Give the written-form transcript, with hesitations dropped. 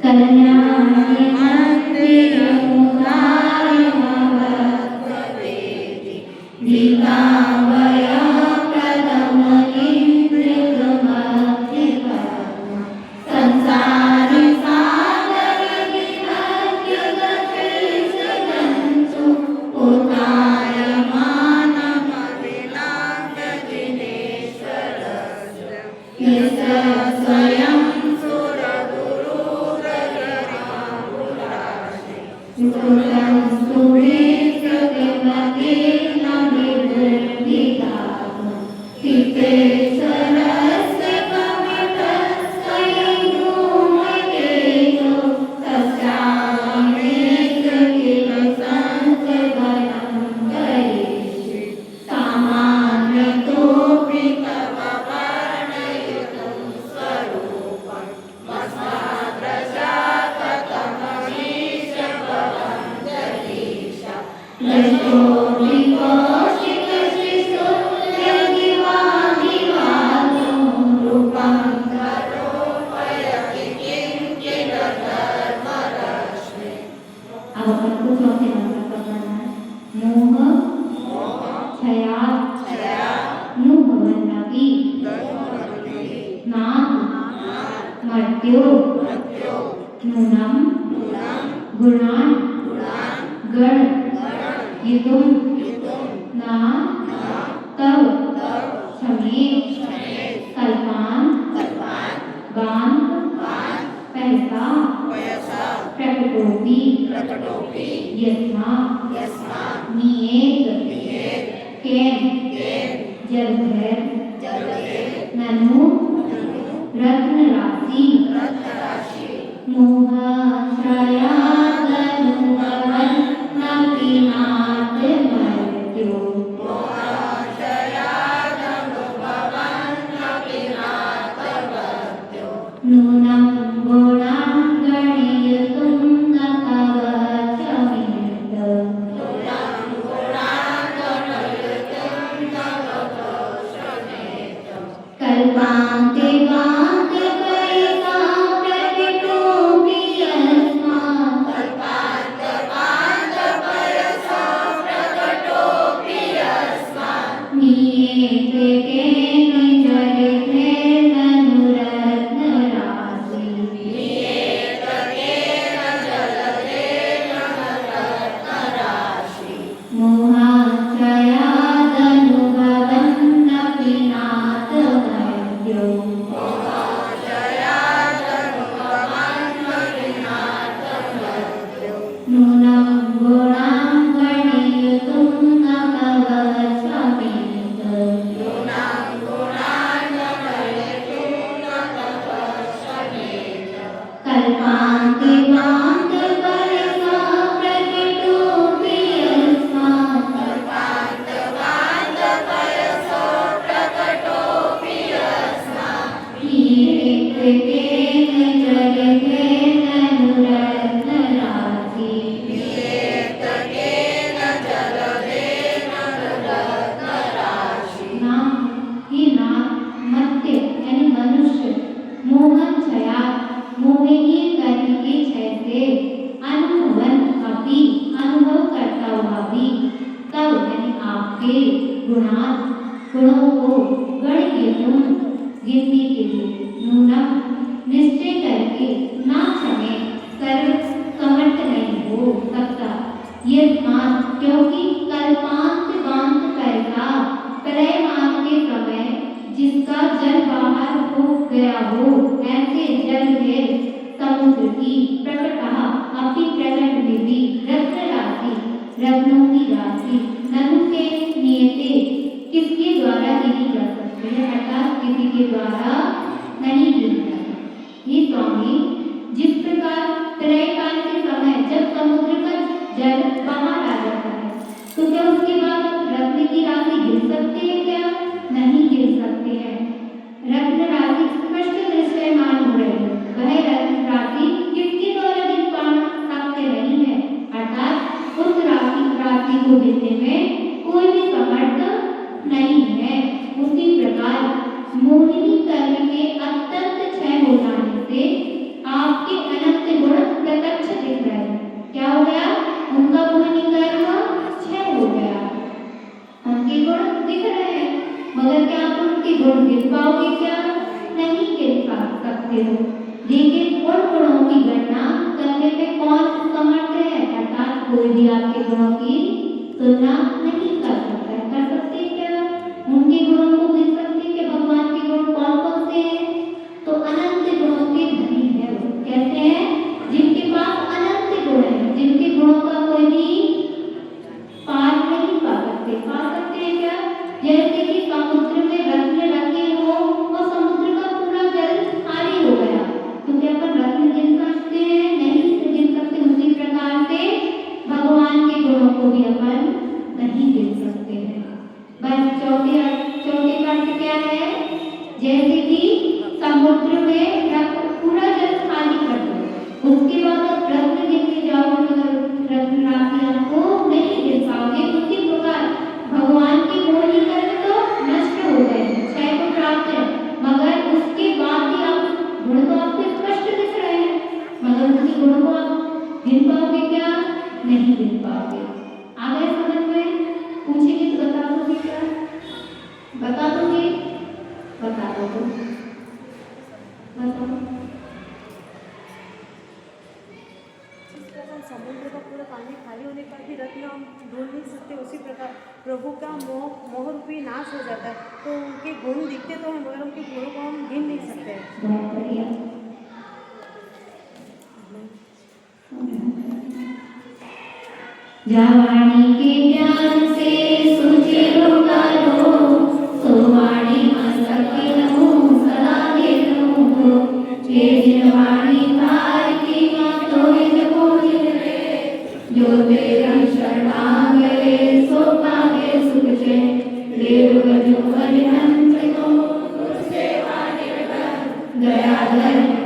कल्याणी मंदिरमुदारमवत्ववेदि दीपावयप्रदमलिन्द्रितमध्यकर्म संसारि सागर विहत्य गतिर्जगन्तु उतायमानमविलाप्य दिनेश्वरस्य यस्य स्वयं सुकृतं स्तुतिमतेन विदुर्विधाम सिद्धेश्वरस्य कवितस्वयं धूमकेतु तस्यामेष किल संसदनं करिष्ये सामान्यतोऽपि तव वर्णयितुं स्वरूपं नूनम गुणान गण युतुम ना तव समेत कल्पान गान पैसा प्रकटोपि यस्मा नियेत केन जलधर ननु रत्न राशि मोहाश्रयादनुभवन् नवीनात् मर्त्यो नूनं गुणां गणयितुं न तव समेत कल्पान्ते वान्ते वयसा प्रकटोऽपि यस्मात् नियेते केन जलधेन नुरत्नराशि मोहाश्रयादनुभवन्नपि नाथ मर्त्यो नूनं गुणां गणयितुं न तव समेत कल्पान्ते वान्ते वयसा प्रकटोऽपि यस्मात् नियेते केन जलधेन नुरत्नराशि नाम ही नाम मत्य यानी मनुष्य मोहन छया मोहिनी करने के छय से अनुभवन अभी अनुभव करता हुआ भी तब यानी आपके गुणों को गणयितुं गिनती के लिए नूनम निश्चय करके ना क्षमे कर समर्थ नहीं हो सकता यस्मात् क्योंकि कल्पांत वांत पैसा प्रलयमान के समय जिसका जल बाहर हो गया हो ऐसे जल में समुद्र की प्रकटा अपनी प्रकट विधि रत्न राशि रत्नों की राशि ननु के नियते किसके द्वारा गिनी जा सकती है अर्थात किसी के द्वारा नहीं गिनी जा सकती। ये स्वामी जिस प्रकार प्रलयकाल के समय जब समुद्र का जल बाहर आ जाता है तो क्या उसके बाद रत्न की राशि गिर सकते हैं क्या? नहीं गिर सकते हैं। रत्न राशि स्पष्ट दृश्यमान हो रही है वह रत्न राशि किसके द्वारा गिन पाना शक्य नहीं है अर्थात उस राशि को गिनने में कोई भी समर्थ नहीं है। उसी प्रकार मोहिनी कर्म के अत्यंत क्षय हो जाने से आपके अनंत पाओगे क्या? नहीं गिन पा सकते हो। लेकिन उन गुणों की गणना करने पे कौन समर्थ है? अर्थात कोई भी आपके गुणों की तुलना नहीं कर सकता है। कर सकते हैं क्या? उनके गुणों को गिन सकते हैं कि भगवान के गुण कौन कौन से हैं? तो अनंत गुणों के धनी है वो। कैसे हैं? जिनके पास अनंत गुण है, जिनके गुणों का कोई भी पार नहीं पा सकते। पा सकते हैं क्या? जैसे कि समुद्र में रत्न रखे हो और समुद्र का पूरा जल खाली हो गया, तो क्या अपन रत्न गिन सकते हैं? नहीं गिन सकते। उसी प्रकार से भगवान के गुणों को भी अपन नहीं गिन सकते हैं। बस चौथे अर्थ क्या है? जैसे कि समुद्र में पूरा जल खाली कर दो, उसके बाद आप रत्न गिनने जाओगे तो रत्न राशि आपको नहीं गिन पाओगे। उसी प्रकार भगवान के गुण ही कर्म तो नष्ट हो गए, क्षय को प्राप्त है, मगर उसके बाद भी आप गुण तो आपको स्पष्ट दिख रहे हैं, मगर उसी गुण को आप गिन पाओगे क्या? नहीं गिन पाओगे। आ गए समझ में? पूछेंगे तो बता दोगे क्या? बता दोगे? बता दो तो बताओ। समुद्र का पूरा पानी खाली होने पर भी रत्न हम ढूंढ नहीं सकते, उसी प्रकार प्रभु का मोह रूपी नाश हो जाता है। तो उनके गुण दिखते तो हैं, मगर उनके गुणों को हम गिन नहीं सकते। बहुत बढ़िया। वाणी के ज्ञान से सुचिर करो, सो वाणी मस्तक रहूं सदा देखूं। ये जिन वाणी तार की तो इन पूजित रे, जो तेरा शरणागत गए सो पावे सुख से। देव जो हरिहंस को सेवा निर्भर, दया धर्म